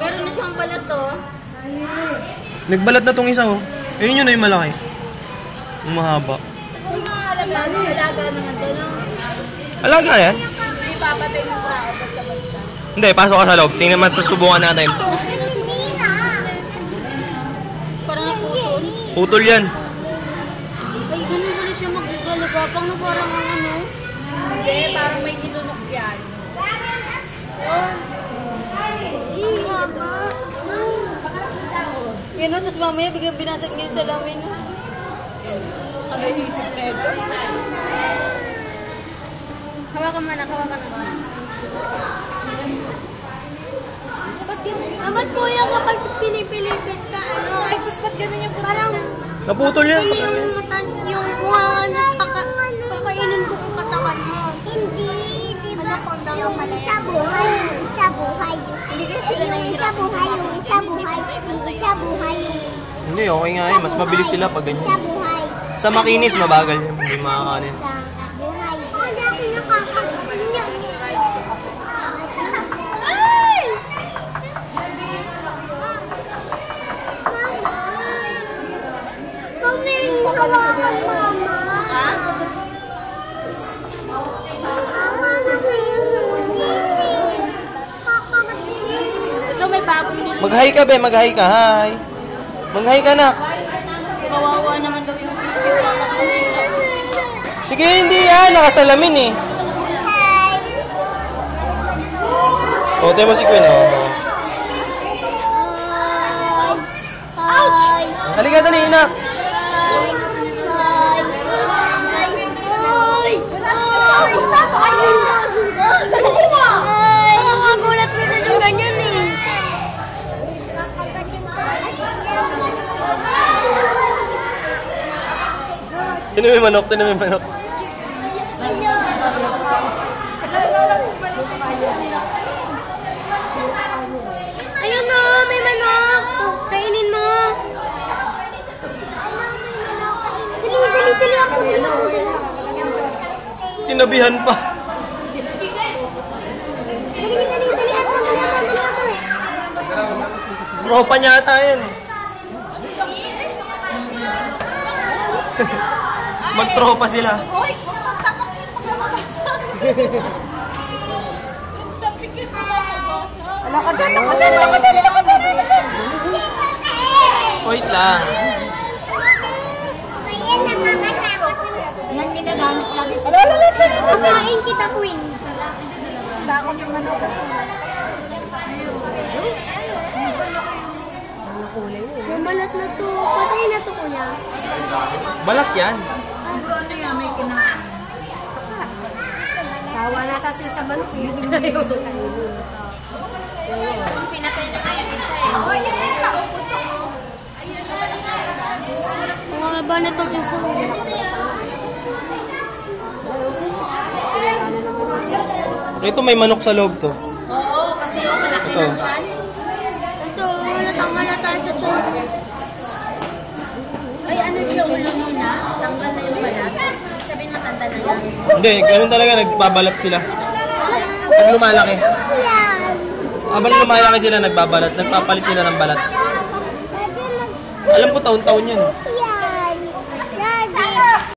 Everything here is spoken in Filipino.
Meron na siyang balat to. Nagbalat na tong isa oh. Ayun yun na yung malaki. Yung mahaba. Siguro mga alaga naman to, no? Alaga yan? Hindi papatay ng tao basta-basta. Hindi, pasok ka sa loob. Tingnan naman sa subukan natin. Parang naputol. Putol yan. Ay, ganun pala siya maglalagapang na parang ang ano. Hindi, parang may nilunok yan. Yan o, tapos mamaya biglang binasag ngayon sa lamin. Ano yung isip na ito? Hawakan mo na, hawakan na. Ba't kuya kapag pinipilipit ka, ano? Ay, tapos ba't gano'n yung parang... Naputol yan. Yung mata, yung muhangas, kakainin ko yung katawan mo. Hindi, di ba? Yung isa buhay, yung isa buhay. Hindi kasi sila Yung isa buhay, yung isa buhay, yung isa buhay. Hindi, okay nga eh. Mas mabilis sila pag ganyan. Isa buhay. Sa makinis, mabagal yan. Hindi makakanin. Isa buhay. Hindi ako nakakasin yun. Ay! Mami, hawakan mama. Ha? Ito may bagong nilunok. Mag-hi ka, be. Mag-hi ka. Hi. Mag-hi ka na. Kawawa naman daw yung sisiw. Sige, hindi yan. Nakasalamin eh. O, tayo mo si Queen. Ouch! Halika, dali, ina. Nakakagulat mo sa yung ganyan eh. Tinan mo yung manok, tinan mo yung manok. Ayun na, may manok. Kainin mo. Dali ako. Tinabihan pa. Tropa niya ata yan. Magtropa sila. Hoy, magtapak din pagkababasa. Tapikin mo mababasa. Ala ka dyan, ala ka dyan, ala ka dyan, ala ka dyan, ala ka dyan. Wait lang. Yan ginagamit lagi sa... Pakain kita, Queen. Bakit yung manok? Yung balat na to. Patay na to, kuya. Balat yan. Ano yan, may kinakain. Sawa na kasi sa balok. Pinatay na nga yung isa eh. Oh, yung isa. Gusto mo. Ayun na. Mga ba na itong isa? Ito may manok sa loob to. Oo, kasi yung malaki Ito. ng tiyan. Ito, halatang-halata sa tiyan. Ay, ano siya, ulo muna? Tanggal na yung balat. Ibig sabihin matanda na yan. Hindi, ganun talaga nagbabalat sila. Pag lumalaki. Habang lumalaki sila nagbabalat, nagpapalit sila ng balat. Alam ko taon-taon yan.